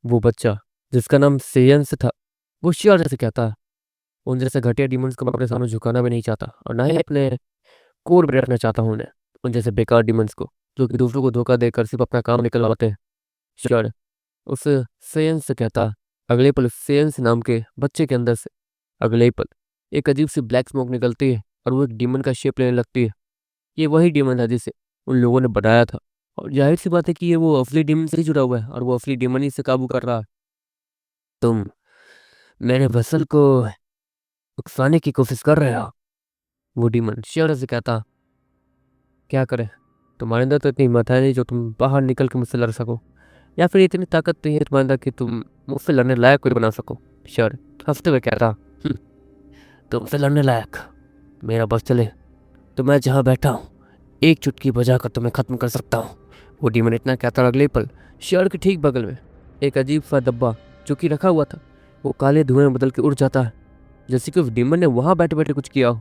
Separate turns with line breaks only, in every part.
वो बच्चा जिसका नाम सेयंस था, वो श्योर से कहता है उन जैसे घटिया डीमंस को मैं अपने सामने झुकाना भी नहीं चाहता, और ना ही अपने कोर में रखना चाहता हूँ उन्हें, उन जैसे बेकार डीमंस को जो कि दूसरों को धोखा देकर सिर्फ अपना काम निकलवाते हैं। श्योर उस सेयंस से कहता, अगले पल उस सेयंस नाम के बच्चे के अंदर से अगले ही पल एक अजीब सी ब्लैक स्मोक निकलती है और वो एक डीमन का शेप लेने लगती है। ये वही डीमन था जिसे उन लोगों ने बनाया था, और जाहिर सी बात है कि ये वो असली डीमन से ही जुड़ा हुआ है और वो असली डीमन ही से काबू कर रहा है। तुम मेरे वसल को उकसाने की कोशिश कर रहे हो, वो डीमन श्योर से कहता। क्या करें, तुम्हारे अंदर तो इतनी हिम्मत है नहीं जो तुम बाहर निकल के मुझसे लड़ सको, या फिर इतनी ताकत नहीं है तुम्हारे अंदर कि तुम मुझसे लड़ने लायक कोई बना सको। श्योर हंसते हुए कहता, तुमसे लड़ने लायक मेरा बस चले तो मैं जहाँ बैठा हूँ एक चुटकी बजाकर तुम्हें खत्म कर सकता हूँ। वो डीमन इतना कहता, अगले पल श्योर के ठीक बगल में एक अजीब सा डब्बा जो कि रखा हुआ था वो काले धुएं में बदल के उड़ जाता है, जैसे कि उस डीमन ने वहां बैठे बैठे कुछ किया हो।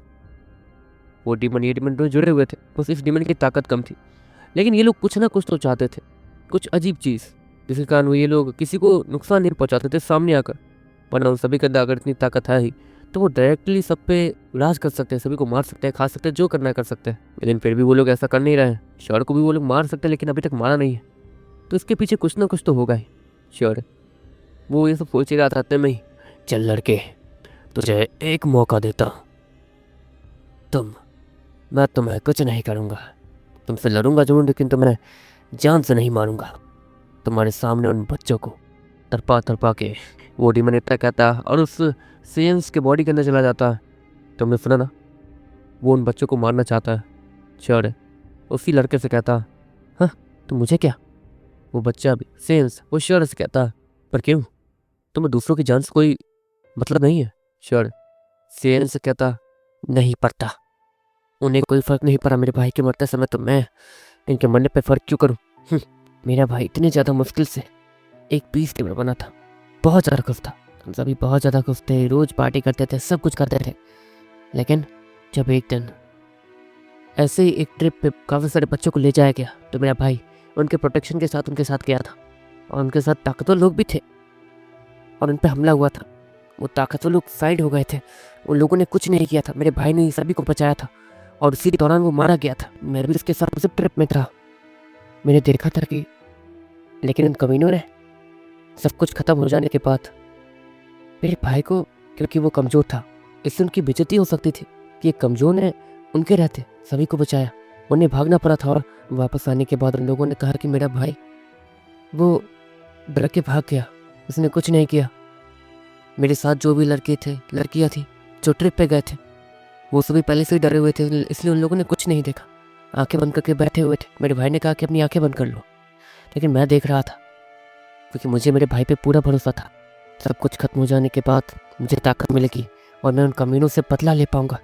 वो डीमन ये डीमन दोनों जुड़े हुए थे, बस इस डीमन की ताकत कम थी, लेकिन ये लोग कुछ ना कुछ तो चाहते थे, कुछ अजीब चीज़ जिसके कारण वो ये लोग किसी को नुकसान नहीं पहुंचाते थे सामने आकर। वरना उन सभी के अंदर अगर इतनी ताकत है ही तो वो डायरेक्टली सब पे राज कर सकते हैं, सभी को मार सकते हैं, खा सकते हैं, जो करना है कर सकते हैं। लेकिन फिर भी वो लोग ऐसा कर नहीं रहे हैं। श्योर को भी वो लोग मार सकते हैं लेकिन अभी तक मारा नहीं है, तो इसके पीछे कुछ ना कुछ तो होगा ही। श्योर वो ये सब सोच ही रहा था इतने में ही, चल लड़के तुझे एक मौका देता हूं। मैं तुम्हें कुछ नहीं करूंगा, तुमसे लड़ूंगा जरूर लेकिन तुम्हें जान से नहीं मारूंगा। तुम्हारे सामने उन बच्चों को तरपा तरपा के वो डीमन इतना कहता और उस सेयंस के बॉडी के अंदर चला जाता है। तुमने सुना ना, वो उन बच्चों को मारना चाहता है। श्योर है उसी लड़के से कहता, हाँ तो मुझे क्या। वो बच्चा भी सेयंस वो श्योर से कहता, पर क्यों, तुम्हें दूसरों की जान से कोई मतलब नहीं है। श्योर सेयंस से कहता, नहीं पड़ता, उन्हें कोई फर्क नहीं पड़ा मेरे भाई के मरते समय, तो मैं इनके मरने पे फर्क क्यों करूं। मेरा भाई इतने ज़्यादा मुश्किल से एक पीस टेबल बना था, बहुत ज़्यादा खुश था, हम सभी बहुत ज़्यादा खुश थे, रोज़ पार्टी करते थे, सब कुछ करते थे। लेकिन जब एक दिन ऐसे ही एक ट्रिप पे काफ़ी सारे बच्चों को ले जाया गया तो मेरा भाई उनके प्रोटेक्शन के साथ उनके साथ गया था, और उनके साथ ताकतवर लोग भी थे और उन पर हमला हुआ था। वो ताकतवर लोग साइड हो गए थे, उन लोगों ने कुछ नहीं किया था, मेरे भाई ने सभी को बचाया था और उसी दौरान वो मारा गया था। मैं भी उसके साथ उस ट्रिप में था, मैंने देखा था कि लेकिन उन कमीनों ने सब कुछ खत्म हो जाने के बाद मेरे भाई को, क्योंकि वो कमज़ोर था इससे उनकी बेइज्जती हो सकती थी कि एक कमज़ोर ने उनके रहते सभी को बचाया। उन्हें भागना पड़ा था और वापस आने के बाद उन लोगों ने कहा कि मेरा भाई वो डर के भाग गया, उसने कुछ नहीं किया। मेरे साथ जो भी लड़के थे लड़कियां थी जो ट्रिप पे गए थे वो सभी पहले से ही डरे हुए थे, इसलिए उन लोगों ने कुछ नहीं देखा, आंखें बंद करके बैठे हुए थे। मेरे भाई ने कहा कि अपनी आंखें बंद कर लो, लेकिन मैं देख रहा था क्योंकि मुझे मेरे भाई पे पूरा भरोसा था। सब कुछ खत्म हो जाने के बाद मुझे ताकत मिलेगी और मैं उन कमीनों से बदला ले पाऊंगा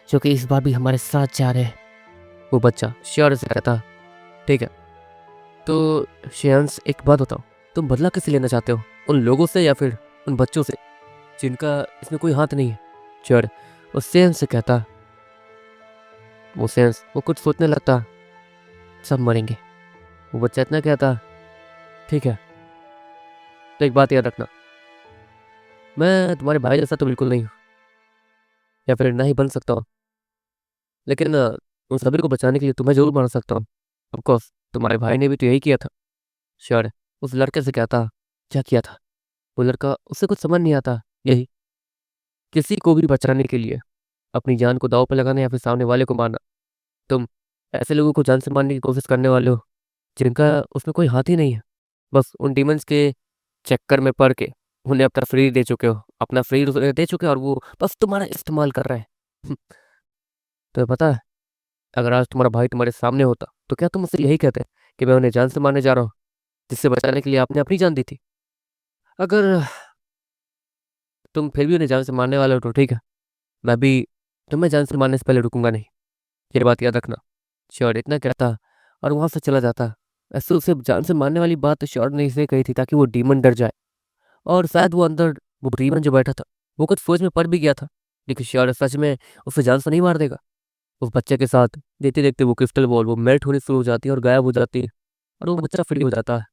जो कि इस बार भी हमारे साथ जा रहे हैं। वो बच्चा श्योर से कहता, ठीक है तो श्रेयांश एक बात बताओ, तुम बदला किससे लेना चाहते हो, उन लोगों से या फिर उन बच्चों से जिनका इसमें कोई हाथ नहीं है। श्योर वो श्रेयांश से कहता, वो श्रेयांश वो कुछ सोचने लगता, सब मरेंगे। वो बच्चा इतना कहता, ठीक है तो एक बात याद रखना, मैं तुम्हारे भाई जैसा तो बिल्कुल नहीं हूँ या फिर ना ही बन सकता हूँ, लेकिन उन सभी को बचाने के लिए तुम्हें जरूर मार सकता हूँ। ऑफकोर्स तुम्हारे भाई ने भी तो यही किया था। श्योर उस लड़के से कहता, क्या किया था। वो लड़का, उससे कुछ समझ नहीं आता, यही किसी को भी बचाने के लिए अपनी जान को दांव पर लगाना या फिर सामने वाले को मारना। तुम ऐसे लोगों को जान से मारने की कोशिश करने वाले हो जिनका उसमें कोई हाथ ही नहीं है, बस उन डीमंस के चक्कर में पड़ के उन्हें अपना शरीर दे चुके हो, अपना शरीर उन्हें दे चुके हो और वो बस तुम्हारा इस्तेमाल कर रहे हैं। तो पता है, अगर आज तुम्हारा भाई तुम्हारे सामने होता तो क्या तुम उससे यही कहते कि मैं उन्हें जान से मारने जा रहा हूँ जिससे बचाने के लिए आपने अपनी जान दी थी। अगर तुम फिर भी उन्हें जान से मारने वाले हो तो ठीक है, मैं भी तुम्हें जान से मारने से पहले रुकूंगा नहीं, ये बात याद रखना। श्योर इतना कहता और वहां से चला जाता। ऐसे उसे जान से मारने वाली बात श्योर ने इसलिए कही थी ताकि वो डीमन डर जाए, और शायद वो अंदर वो डीमन जो बैठा था वो कुछ सोच में पड़ भी गया था, लेकिन श्योर सच में उसे जान से नहीं मार देगा। उस बच्चे के साथ देखते देखते वो क्रिस्टल बॉल वो मेल्ट होनी शुरू हो जाती है और गायब हो जाती है, और वो बच्चा फ्री हो जाता है।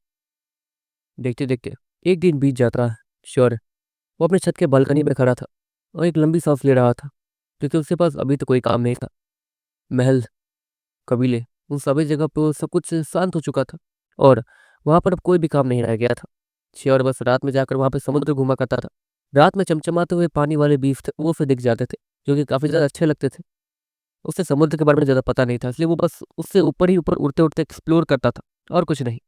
देखते देखते एक दिन बीत जाता। श्योर, वो अपने छत के बालकनी में खड़ा था और एक लंबी सांस ले रहा था, क्योंकि उसके पास अभी तो कोई काम नहीं था। महल, कबीले, उन सभी जगह पे वो सब कुछ शांत हो चुका था और वहाँ पर अब कोई भी काम नहीं रह गया था। श्योर बस रात में जाकर वहाँ पे समुद्र घूमा करता था। रात में चमचमाते हुए पानी वाले बीफ थे, वो उसे दिख जाते थे, जो कि काफ़ी ज़्यादा अच्छे लगते थे। उसे समुद्र के बारे में ज़्यादा पता नहीं था, इसलिए वो बस उससे ऊपर ही ऊपर उड़ते उड़ते एक्सप्लोर करता था और कुछ नहीं।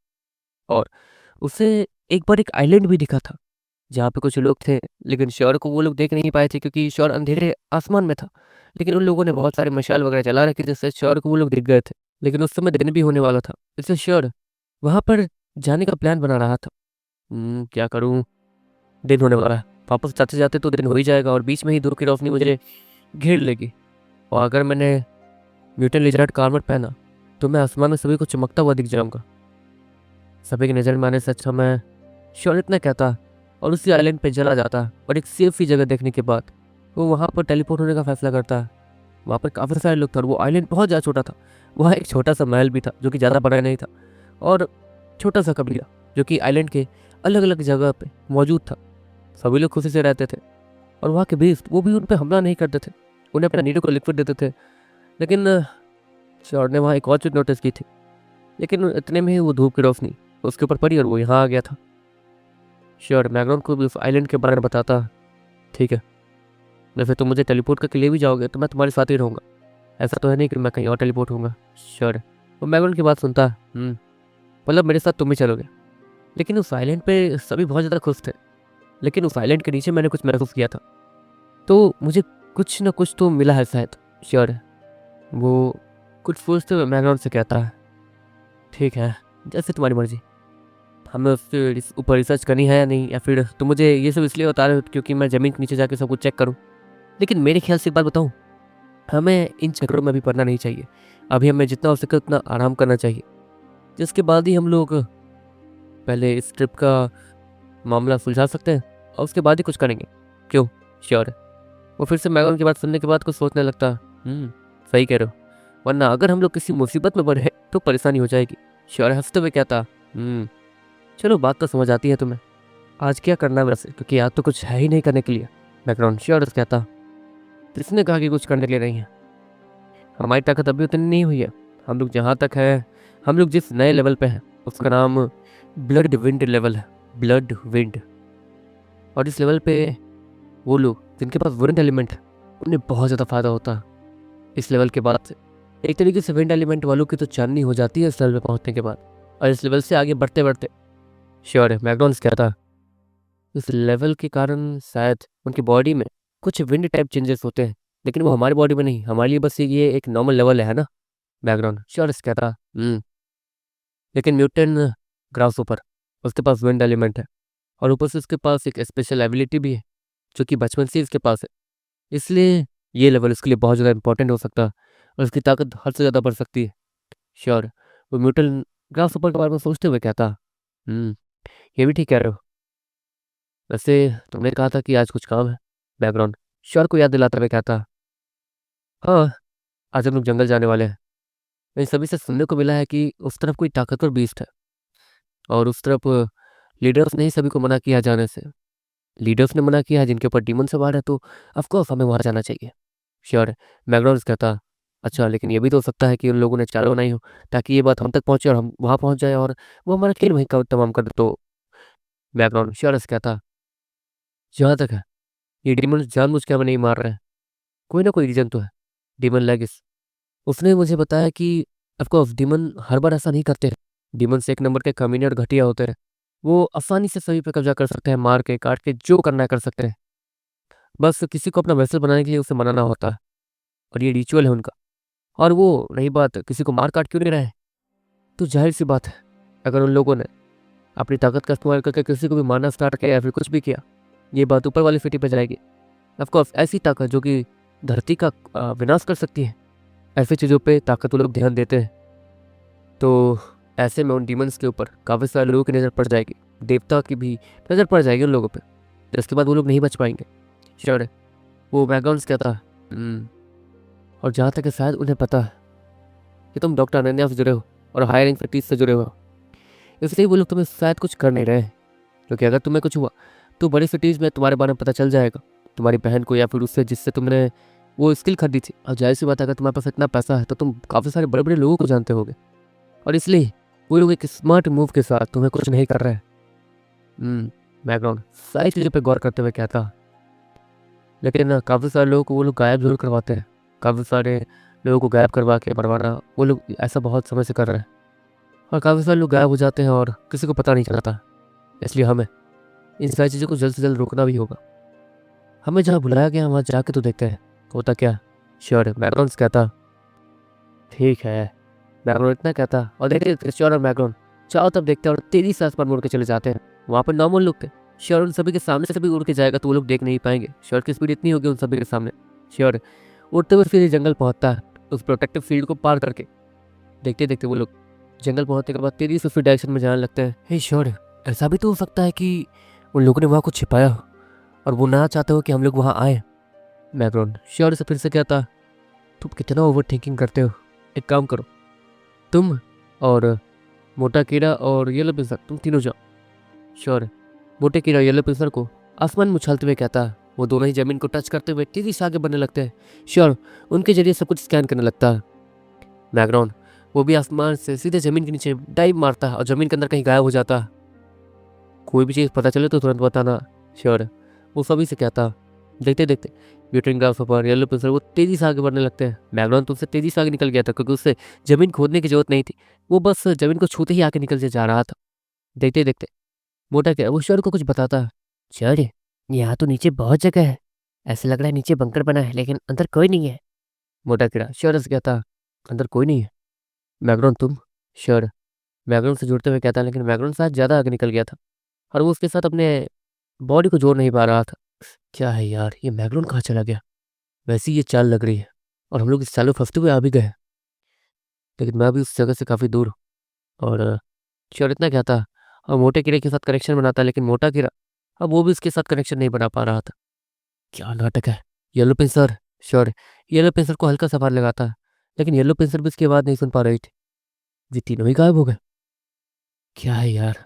और उसे एक बार एक आइलैंड भी दिखा था, जहाँ पे कुछ लोग थे, लेकिन श्योर को वो लोग देख नहीं पाए थे क्योंकि श्योर अंधेरे आसमान में था। लेकिन उन लोगों ने बहुत सारे मशाल वगैरह जला रखी, जिससे श्योर को वो लोग दिख गए थे। लेकिन उस समय दिन भी होने वाला था, इसलिए श्योर वहाँ पर जाने का प्लान बना रहा था। क्या करूँ, दिन होने वाला है, वापस जाते जाते तो दिन हो ही जाएगा और बीच में ही धूप की रोशनी मुझे घेर लेगी। और अगर मैंने म्यूटेंट लिजर्ड का आर्मर पहना तो मैं आसमान में सभी को चमकता हुआ दिख जाऊंगा। सभी की नज़र में आने से अच्छा मैं श्योर इतना कहता और उसी आइलैंड पे चला जाता और एक सेफ ही जगह देखने के बाद वो वहाँ पर टेलीपोर्ट होने का फैसला करता। वहाँ पर काफ़ी सारे लोग थे और वो आइलैंड बहुत ज़्यादा छोटा था। वहाँ एक छोटा सा महल भी था जो कि ज़्यादा बड़ा नहीं था, और छोटा सा कबीला जो कि आइलैंड के अलग अलग जगह पे मौजूद था। सभी लोग खुशी से रहते थे और वहाँ के बीस्ट वो भी उन पर हमला नहीं करते थे, उन्हें अपना नीडो को लिक्विड देते थे। लेकिन श्योर ने वहाँ एक और चीज़ नोटिस की थी, लेकिन इतने में ही वो धूप की रोशनी उसके ऊपर पड़ी और वो यहाँ आ गया था। श्योर मैग्रोन को भी उस आइलैंड के बारे में बताता। ठीक है, वैसे तुम मुझे टेलीपोर्ट करके ले भी जाओगे तो मैं तुम्हारे साथ ही रहूँगा, ऐसा तो है नहीं कि मैं कहीं और टेलीपोर्ट होऊंगा। श्योर वो मैग्रोन की बात सुनता। मतलब मेरे साथ तुम ही चलोगे। लेकिन उस आइलैंड पे सभी बहुत ज़्यादा खुश थे, लेकिन उस आइलैंड के नीचे मैंने कुछ महसूस किया था, तो मुझे कुछ ना कुछ तो मिला है शायद। श्योर वो कुछ सोचते हुए मैग्रोन से कहता है, ठीक है, जैसे तुम्हारी मर्जी। हमें उसके ऊपर रिसर्च करनी है या नहीं, या फिर तुम मुझे ये सब इसलिए बता रहे हो क्योंकि मैं ज़मीन के नीचे जाके सब कुछ चेक करूँ। लेकिन मेरे ख्याल से एक बात बताऊँ, हमें इन चक्करों में भी पड़ना नहीं चाहिए। अभी हमें जितना हो सके उतना आराम करना चाहिए, जिसके बाद ही हम लोग पहले इस ट्रिप का मामला सुलझा सकते हैं और उसके बाद ही कुछ करेंगे। क्यों? श्योर वो फिर से मैगन की बात सुनने के बाद कुछ सोचने लगता। सही कह रहे हो, वरना अगर हम लोग किसी मुसीबत में पड़े तो परेशानी हो जाएगी। श्योर हंसते हुए कहता। चलो बात तो समझ आती है तुम्हें। आज क्या करना है वैसे, क्योंकि आज तो कुछ है ही नहीं करने के लिए। बैकग्राउंड श्योर कहता। किसने कहा कि कुछ करने के लिए नहीं है? हमारी ताकत अभी उतनी नहीं हुई है। हम लोग जहाँ तक है, हम लोग जिस नए लेवल पे हैं उसका नाम ब्लड विंड लेवल है। Blood wind. और इस लेवल पे वो लोग जिनके पास विंड एलिमेंट है उन्हें बहुत ज़्यादा फायदा होता है इस लेवल के बाद से। एक तरीके से विंड एलिमेंट वालों की तो चांदनी हो जाती है इस लेवल पे पहुंचने के बाद। और इस लेवल से आगे बढ़ते बढ़ते श्योर है मैकडॉन्स कहता, इस लेवल के कारण शायद उनकी बॉडी में कुछ विंड टाइप चेंजेस होते हैं, लेकिन वो हमारी बॉडी में नहीं। हमारे लिए बस ये एक नॉर्मल लेवल है ना। बैकग्राउंड श्योर कहता। लेकिन म्यूटेंट ग्रास ऊपर उसके पास विंड एलिमेंट है और ऊपर से उसके पास एक स्पेशल एबिलिटी भी है जो कि बचपन से इसके पास है। इसलिए ये लेवल इसके लिए बहुत ज़्यादा इंपॉर्टेंट हो सकता है और उसकी ताकत हद से ज़्यादा बढ़ सकती है। श्योर वो म्यूटेंट ग्रास ऊपर के बारे में सोचते हुए कहता। ये भी ठीक कह रहे हो। वैसे तुमने कहा था कि आज कुछ काम है। बैकग्राउंड श्योर को याद दिलाता हुए कहता। हाँ, आज हम लोग जंगल जाने वाले हैं। इन सभी से सुनने को मिला है कि उस तरफ कोई ताकतवर बीस्ट है और उस तरफ लीडर्स ने ही सभी को मना किया जाने से। लीडर्स ने मना किया है, जिनके ऊपर डीमन सवार है, तो ऑफकोर्स हमें वहाँ जाना चाहिए। श्योर मैकडॉनल्ड्स कहता। अच्छा, लेकिन ये भी तो हो सकता है कि उन लोगों ने चाल बनाई हो ताकि ये बात हम तक पहुँचे और हम वहाँ पहुँच जाए और वो हमारा खेल वहीं का तमाम कर दे। तो बैकग्राउंड श्योर कहता, जहाँ तक है ये डीमन जानबूझ के हमें नहीं मार रहे हैं, कोई ना कोई रीजन तो है। डीमन लेगिस उसने मुझे बताया कि ऑफकोर्स डीमन हर बार ऐसा नहीं करते हैं। डीमन से एक नंबर के कमीने और घटिया होते हैं। वो आसानी से सभी पे कब्जा कर सकते हैं, मार के काट के जो करना है कर सकते हैं। बस किसी को अपना वेसल बनाने के लिए उसे मनाना होता है और ये रिचुअल है उनका। और वो रही बात किसी को मार काट क्यों नहीं रहे, तो जाहिर सी बात है अगर उन लोगों ने अपनी ताकत का इस्तेमाल करके किसी को भी मारना स्टार्ट किया या फिर कुछ भी किया, ये बात ऊपर वाली फिटी पे जाएगी। ऑफकोर्स ऐसी ताकत जो कि धरती का विनाश कर सकती है, ऐसी चीज़ों पे ताकत वो लोग ध्यान देते हैं। तो ऐसे में उन डीमंस के ऊपर काफ़ी सारे लोगों की नज़र पड़ जाएगी, देवता की भी नज़र पड़ जाएगी उन लोगों पे। तो इसके बाद वो लोग नहीं बच पाएंगे। श्योर है वो बैकग्राउंड कहता है। और जहाँ तक है शायद उन्हें पता है कि तुम डॉक्टर अनन्या से जुड़े हो और हायरिंग फैक्ट्रीज से जुड़े हो, इसलिए वो लोग तुम्हें शायद कुछ कर नहीं रहे। क्योंकि अगर तुम्हें कुछ हुआ तो बड़ी सिटीज़ में तुम्हारे बारे में पता चल जाएगा, तुम्हारी बहन को या फिर उससे जिससे तुमने वो स्किल खरीदी थी। और जाहिर सी बात है, अगर तुम्हारे पास इतना पैसा है तो तुम काफ़ी सारे बड़े बड़े लोगों को जानते होगे, और इसलिए वो लोग एक स्मार्ट मूव के साथ तुम्हें कुछ नहीं कर रहे हैं। बैकग्राउंड सारी चीज़ों पे गौर करते हुए कहता, लेकिन काफ़ी सारे लोगों को वो लोग गायब जरूर करवाते हैं, काफ़ी सारे लोगों को गायब करवा के मरवाना वो लोग ऐसा बहुत समय से कर रहे हैं, और काफ़ी सारे लोग गायब हो जाते हैं और किसी को पता नहीं चलता। इसलिए हमें इन सारी चीज़ों को जल्द से जल्द रोकना भी होगा। हमें जहाँ बुलाया गया वहाँ जाके तो देखते हैं होता क्या। श्योर, बैकग्राउंड कहता। ठीक है, बैकग्राउंड इतना कहता, और देखते श्योर और बैकग्राउंड चाहो तब देखते हैं और तेजी से आसमान मुड़ के चले जाते हैं। वहाँ पर नॉर्मल लोग थे। श्योर उन सभी के सामने से भी उड़ के जाएगा तो वो लोग देख नहीं पाएंगे। श्योर की स्पीड इतनी होगी उन सभी के सामने। श्योर उड़ते हुए फिर जंगल पहुँचता है, उस प्रोटेक्टिव फील्ड को पार करके। देखते देखते वो लोग जंगल पहुँचने के बाद तेजी से उस डायरेक्शन में जाने लगते हैं। हे श्योर, ऐसा भी तो हो सकता है कि उन लोगों ने वहाँ कुछ छिपाया हो और वो ना चाहते हो कि हम लोग वहाँ आए। बैकग्राउंड श्योर से फिर से कहता, तुम कितना ओवर थिंकिंग करते हो। एक काम करो, तुम और मोटा कीड़ा और येलो पिंसर तुम तीनों जाओ। श्योर मोटे कीड़ा येलो पिंसर को आसमान में उछालते हुए कहता, वो दोनों ही जमीन को टच करते हुए तेजी से आगे बढ़ने लगते हैं। श्योर उनके जरिए सब कुछ स्कैन करने लगता है। बैकग्राउंड वो भी आसमान से सीधे जमीन के नीचे डाइव मारता है और जमीन के अंदर कहीं गायब हो जाता है। कोई भी चीज़ पता चले तो तुरंत बताना। श्योर वो सभी से कहता। देखते देखते ब्यूटन ग्राफ पर येलो पिंसर वो तेजी से आगे बढ़ने लगते हैं। बैकग्राउंड तो उससे तेजी से आगे निकल गया था क्योंकि उससे जमीन खोदने की जरूरत नहीं थी, वो बस जमीन को छूते ही आगे निकल से जा रहा था। देखते देखते मोटा कीड़ा वो श्योर को कुछ बताता है। श्योर यहाँ तो नीचे बहुत जगह है, ऐसा लग रहा है नीचे बंकर बना है लेकिन अंदर कोई नहीं है। मोटा कीड़ा श्योर से कहता, अंदर कोई नहीं है। बैकग्राउंड तुम। श्योर बैकग्राउंड से जुड़ते हुए कहता, लेकिन बैकग्राउंड शायद ज़्यादा आगे निकल गया था और वो उसके साथ अपने बॉडी को जोड़ नहीं पा रहा था। क्या है यार, ये बैकग्राउंड कहाँ चला गया। वैसे ये चाल लग रही है और हम लोग इस चाल में फंसते हुए आ भी गए, लेकिन मैं भी उस जगह से काफ़ी दूर हूँ। और श्योर इतना कहता और मोटे कीड़े के साथ कनेक्शन बनाता, लेकिन मोटा कीड़ा अब वो भी उसके साथ कनेक्शन नहीं बना पा रहा था। क्या नाटक है। Yellow pincer. Sure yellow pincer को हल्का सा भार लगाता है, लेकिन येलो पिंसर भी उसकी आवाज़ नहीं सुन पा रही थी। ये तीनों ही गायब हो गए। क्या है यार।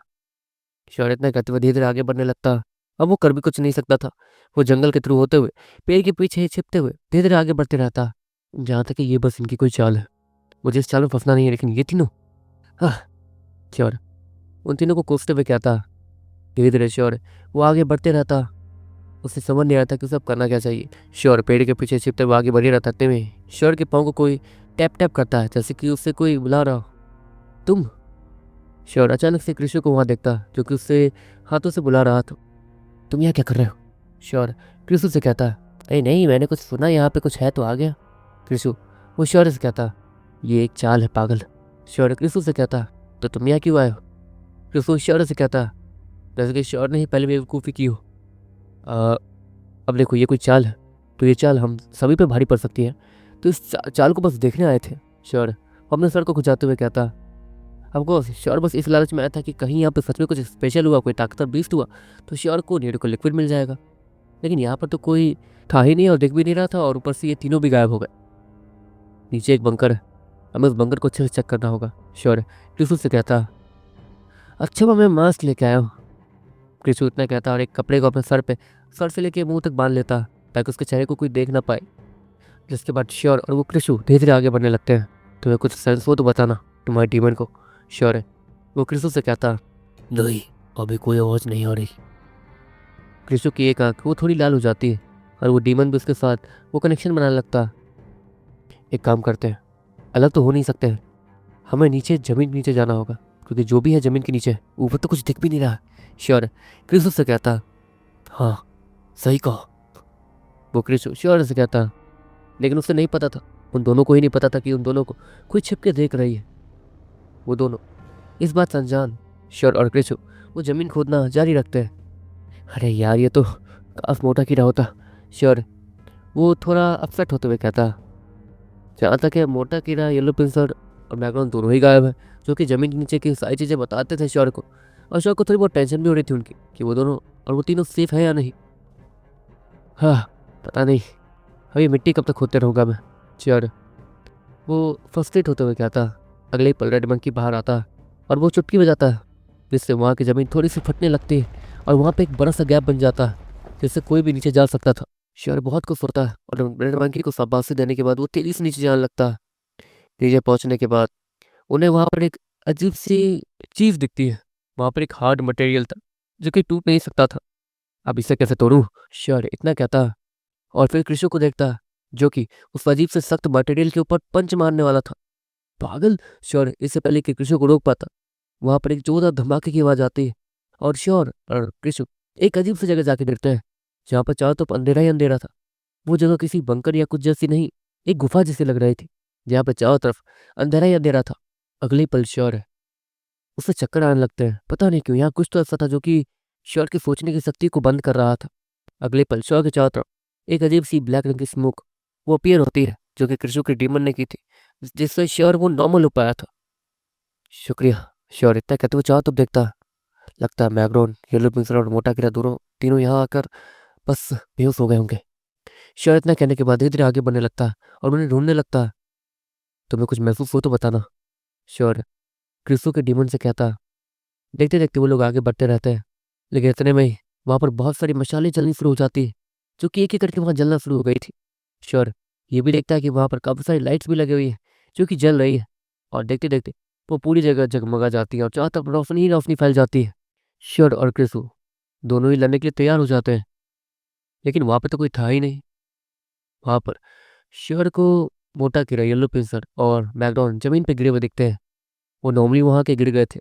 श्योर इतना कहते हुए धीरे धीरे आगे बढ़ने लगता। अब वो कर भी कुछ नहीं सकता था। वो जंगल के थ्रू होते हुए पेड़ के पीछे ही छिपते हुए धीरे धीरे आगे बढ़ते रहता, जहाँ तक कि ये बस इनकी कोई चाल है। मुझे इस चाल में फंसना नहीं है, लेकिन ये तीनों। हाँ श्योर उन तीनों को कोसते हुए कहता। धीरे धीरे श्योर वो आगे बढ़ते रहता, उसे समझ नहीं आता कि उसे अब करना क्या चाहिए। श्योर पेड़ के पीछे छिपते हुए आगे बढ़ी रहता में श्योर के पाँव को कोई टैप टैप करता है, जैसे कि उससे कोई बुला रहा हो। तुम। श्योर अचानक से कृषि को वहाँ देखता जो कि उससे हाथों से बुला रहा था। तुम यहाँ क्या कर रहे हो। श्योर कृषु से कहता, अरे नहीं, मैंने कुछ सुना यहाँ पे कुछ है तो आ गया। कृषु वो श्योर से कहता, ये एक चाल है पागल। श्योर कृषु से कहता, तो तुम यहाँ क्यों आए हो। कृषु श्योर से कहता, जैसे कि श्योर ने ही पहले बेवकूफ़ी की हो। अब देखो ये कोई चाल है तो ये चाल हम सभी पे भारी पड़ सकती है, तो इस चाल को बस देखने आए थे। श्योर अपने सर को खुजाते हुए कहता, हमको श्योर बस इस लालच में आया था कि कहीं यहाँ पे सच में कुछ स्पेशल हुआ, कोई ताकतवर बीस्ट हुआ तो श्योर को नीड को लिक्विड मिल जाएगा, लेकिन यहाँ पर तो कोई था ही नहीं और दिख भी नहीं रहा था, और ऊपर से ये तीनों भी गायब हो गए। नीचे एक बंकर है, हमें उस बंकर को अच्छे से चेक करना होगा। श्योर कृषु से कहता, अच्छा मैं मास्क लेके आया हूँ। कृषु इतना कहता और एक कपड़े को अपने सर से लेके मुंह तक बांध लेता ताकि उसके चेहरे को कोई देख ना पाए। जिसके बाद श्योर और वो कृषु धीरे धीरे आगे बढ़ने लगते हैं। तुम्हें कुछ सेंस हो तो बताना तुम्हारे डीमन को। श्योर है वो कृषु से कहता, नहीं अभी कोई आवाज़ नहीं आ रही। कृषु की एक आंख वो थोड़ी लाल हो जाती है और वो डीमन भी उसके साथ वो कनेक्शन बनाने लगता। एक काम करते हैं, अलग तो हो नहीं सकते हैं, हमें नीचे जमीन के नीचे जाना होगा, क्योंकि जो भी है जमीन के नीचे ऊपर तो कुछ दिख भी नहीं रहा। श्योर कृषु से कहता, हाँ सही कहा। वो कृषु श्योर से कहता, लेकिन उसे नहीं पता था, उन दोनों को ही नहीं पता था कि उन दोनों को कोई छिप के देख रही है। वो दोनों इस बात से अनजान श्योर और कृषु वो जमीन खोदना जारी रखते हैं। अरे यार ये तो काफ मोटा कीड़ा होता। श्योर वो थोड़ा अपसेट होते हुए कहता, जहाँ तक है मोटा कीड़ा येलो पिंसर और बैकग्राउंड दोनों ही गायब है, जो कि जमीन के नीचे की सारी चीज़ें बताते थे श्योर को, और श्योर को थोड़ी बहुत टेंशन भी हो रही थी उनकी कि वो दोनों और वो तीनों सेफ है या नहीं। हाँ पता नहीं अभी मिट्टी कब तक खोदते रहूँगा मैं। श्योर वो फ्रस्ट्रेट होते हुए कहता। अगले ही पल रेड मंकी बाहर आता और वो चुटकी बजाता है। जिससे वहाँ की ज़मीन थोड़ी सी फटने लगती है और वहाँ पे एक बड़ा सा गैप बन जाता है जिससे कोई भी नीचे जा सकता था। शेर बहुत कुछ होता है और रेड मंकी को शाबाशी देने के बाद वो तेजी से नीचे जाने लगता है। नीचे पहुंचने के बाद उन्हें वहां पर एक अजीब सी चीज दिखती है। वहां पर एक हार्ड मटेरियल था जो कि टूट नहीं सकता था। अब इसे कैसे तोड़ूं? शेर इतना कहता है और फिर कृषु को देखता है जो कि उस अजीब से सख्त मटेरियल के ऊपर पंच मारने वाला था। पागल! शेर इससे पहले कि कृषु को रोक पाता, वहां पर एक जोरदार धमाके की आवाज आती है और शेर और कृषु एक अजीब सी जगह जाके गिरते हैं जहाँ पर चारों तरफ अंधेरा ही अंधेरा था। वो जगह किसी बंकर या कुछ जैसी नहीं, एक गुफा जैसी लग रही थी जहाँ पर चारों तरफ अंधेरा ही अंधेरा था। अगले पल शेर उसे चक्कर आने लगते हैं। पता नहीं क्यों यहाँ कुछ तो ऐसा था जो कि शेर की सोचने की शक्ति को बंद कर रहा था। अगले पल शेर के चारों तरफ एक अजीब सी ब्लैक रंग की स्मोक वो अपीयर होती है जो कि कृषु के डीमन ने की थी, जिससे शेर वो नॉर्मल हो पाया था। शुक्रिया। शेर इतना कहते हुए चारों तरफ देखता है। लगता है मैग्रोन, येलो पिंसर और मोटा कीड़ा दोनों तीनों यहाँ आकर बस बेहोश हो गए होंगे। शेर इतना कहने के बाद धीरे धीरे आगे बढ़ने लगता है और उन्हें ढूंढने लगता है। तुम्हें कुछ महसूस हो तो बताना। शेर कृषु के डीमन से कहता है। देखते देखते वो लोग आगे बढ़ते रहते हैं, लेकिन इतने में ही वहां पर बहुत सारी मशालें जलनी शुरू हो जाती है जो कि एक एक करके वहां जलना शुरू हो गई थी। श्योर ये भी देखता है कि वहां पर काफी सारी लाइट्स भी लगी हुई है जो कि जल रही है और देखते देखते वो पूरी जगह जगमगा जाती है और चारों तरफ रोशनी ही रोशनी फैल जाती है। श्योर और क्रिसु दोनों ही लड़ने के लिए तैयार हो जाते हैं, लेकिन वहां पर तो कोई था ही नहीं। वहां पर श्योर को मोटा कीड़ा, येलो पिंसर और मैकडॉन जमीन पे गिरे हुए दिखते हैं। वो नॉर्मली वहां के गिर गए थे।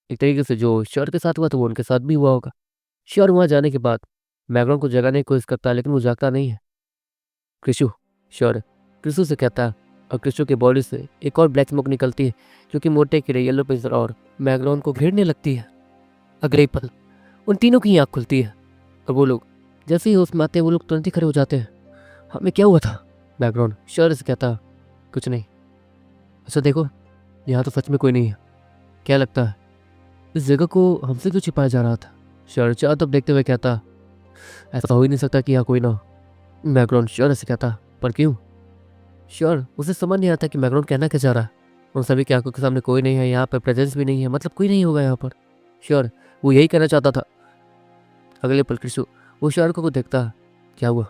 एक तरीके से जो श्योर के साथ हुआ तो वो उनके साथ भी हुआ होगा। श्योर वहां जाने के बाद मैग्रॉन को जगाने की कोशिश करता है लेकिन वो जागता नहीं है। कृषु श्योर कृषु से कहता है और कृषु की बॉडी से एक और ब्लैक स्मोक निकलती है जो कि मोटे कीड़े, येलो पिंजर और मैग्रॉन को घेरने लगती है। अगले ही पल उन तीनों की आंख खुलती है और वो लोग जैसे ही होश में आते हैं वो लोग तुरंत ही खड़े हो जाते हैं। हमें क्या हुआ था? मैग्रॉन श्योर से कहता है कुछ नहीं। अच्छा देखो, यहाँ तो सच में कोई नहीं है। क्या लगता है इस जगह को हमसे क्यों छिपाया जा रहा था? श्योर चारों तरफ देखते हुए कहता ऐसा हो ही नहीं सकता कि यहाँ कोई ना हो। मैग्रॉन श्योर से कहता पर क्यों? श्योर उसे समझ नहीं आता कि मैग्रॉन कहना क्या चाह रहा है। उन सभी की आंखों के सामने कोई नहीं है, यहाँ पर प्रेजेंस भी नहीं है, मतलब कोई नहीं होगा यहाँ पर। श्योर वो यही कहना चाहता था। अगले पल कृषु वो श्योर को देखता है। क्या हुआ?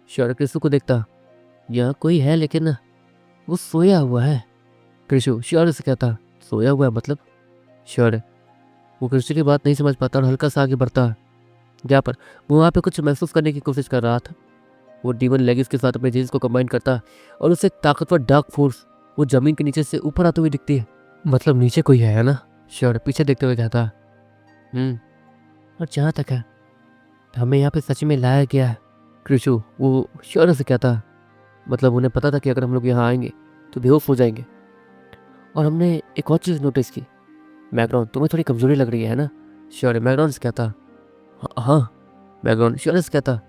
श्योर कृषु को देखता, यहाँ कोई है लेकिन वो सोया हुआ है। कृषु श्योर से कहता सोया हुआ है मतलब? श्योर वो कृषु की बात नहीं समझ पाता और हल्का सा आगे बढ़ता है जहाँ पर वो वहाँ पे कुछ महसूस करने की कोशिश कर रहा था। वो डीमन लेगिस के साथ अपने जीन्स को कंबाइन करता है और उसे एक ताकतवर डार्क फोर्स वो जमीन के नीचे से ऊपर आते हुए दिखती है। मतलब नीचे कोई है ना? श्योर पीछे देखते हुए कहता और जहाँ तक है हमें यहाँ पे सच में लाया गया है। कृषु वो श्योर से कहता है मतलब उन्हें पता था कि अगर हम लोग यहाँ आएंगे तो बेहोश हो जाएंगे। और हमने एक और चीज़ नोटिस की। मैग्रॉन तुम्हें थोड़ी कमजोरी लग रही है ना? श्योर मैग्रॉन से कहता हाँ। मैग्रॉन श्योर से कहता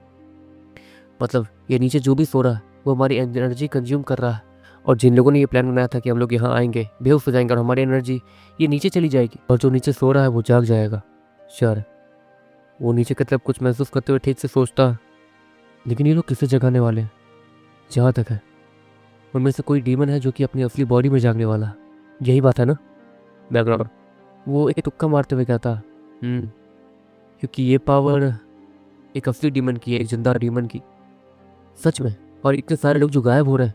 मतलब ये नीचे जो भी सो रहा है वो हमारी एनर्जी कंज्यूम कर रहा है और जिन लोगों ने ये प्लान बनाया था कि हम लोग यहाँ आएंगे बेहोश हो जाएंगे और हमारी एनर्जी ये नीचे चली जाएगी और जो नीचे सो रहा है वो जाग जाएगा। श्योर वो नीचे की तरफ कुछ महसूस करते हुए ठीक से सोचता लेकिन ये लोग किसे जगाने वाले हैं? जहाँ तक है उनमें से कोई डीमन है जो कि अपनी असली बॉडी में जागने वाला है। यही बात है ना? बैकग्राउंड वो एक तुक्का मारते हुए कहता क्योंकि ये पावर एक असली डीमन की है, एक जिंदा डीमन की। सच में। और इतने सारे लोग जो गायब हो रहे हैं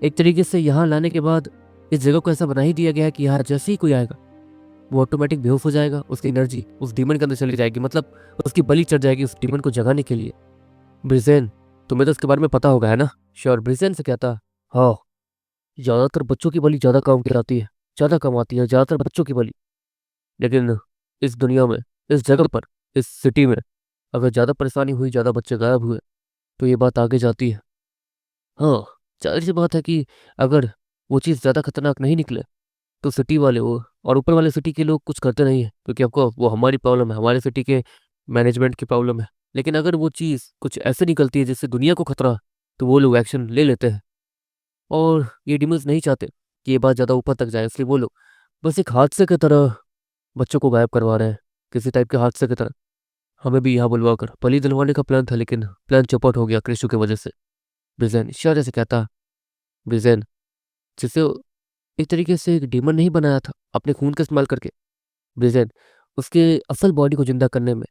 एक तरीके से यहाँ लाने के बाद इस जगह को ऐसा बना ही दिया गया है कि यहाँ जैसे ही कोई आएगा वो ऑटोमेटिक बेहोश हो जाएगा, उसकी एनर्जी उस डीमन के अंदर चली जाएगी, मतलब उसकी बलि चढ़ जाएगी उस डीमन को जगाने के लिए। ब्रिजेन तुम्हें तो इसके बारे में पता होगा है ना? श्योर ब्रिजेन से कहता हाँ, ज़्यादातर बच्चों की बलि ज़्यादा काम कराती है, ज़्यादा कमाती है, ज़्यादातर बच्चों की बलि। लेकिन इस दुनिया में, इस जगह पर, इस सिटी में अगर ज़्यादा परेशानी हुई, ज़्यादा बच्चे गायब हुए तो ये बात आगे जाती है। हाँ, जाहिर सी बात है कि अगर वो चीज़ ज़्यादा खतरनाक नहीं निकले तो सिटी वाले वो और ऊपर वाले सिटी के लोग कुछ करते नहीं है क्योंकि आपको वो हमारी प्रॉब्लम है, हमारे सिटी के मैनेजमेंट की प्रॉब्लम है। लेकिन अगर वो चीज़ कुछ ऐसे निकलती है जिससे दुनिया को खतरा तो वो लोग एक्शन ले लेते हैं। और ये डिमंस नहीं चाहते कि ये बात ज़्यादा ऊपर तक जाए, इसलिए वो लोग बस एक हादसे की तरह बच्चों को गायब करवा रहे हैं, किसी टाइप के हादसे की तरह। हमें भी यहाँ बुलवा कर बलि दिलवाने का प्लान था लेकिन प्लान चौपट हो गया कृषु की वजह से। ब्रिजेन इशारे से कहता ब्रिजेन जिसे एक तरीके से एक डीमन नहीं बनाया था अपने खून का इस्तेमाल करके। ब्रिजेन उसके असल बॉडी को जिंदा करने में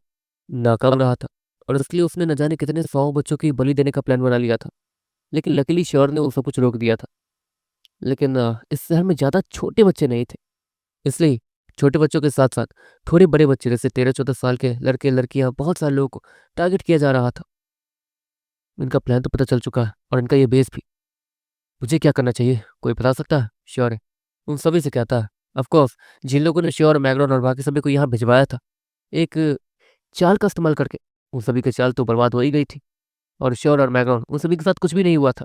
नाकाम रहा था और इसलिए उसने न जाने कितने 100 बच्चों की बलि देने का प्लान बना लिया था। लेकिन लकीली श्योर ने वो सब कुछ रोक दिया था। लेकिन इस शहर में ज़्यादा छोटे बच्चे नहीं थे, इसलिए छोटे बच्चों के साथ-साथ थोड़े बड़े बच्चे जैसे 13-14 साल के लड़के-लड़कियाँ बहुत सारे लोगों को टारगेट किया जा रहा था। इनका प्लान तो पता चल चुका है और इनका ये बेस भी। मुझे क्या करना चाहिए? कोई बता सकता है? श्योर है। उन सभी से कहता है। ऑफ कोर्स जिन लोगों ने श्योर, मैग्रॉन और बाकी सभी को यहाँ भिजवाया था, एक चाल का इस्तेमाल करके, उन सभी की चाल तो बर्बाद हो ही गई थी और श्योर और मैग्रॉन उन सभी के साथ कुछ भी नहीं हुआ था।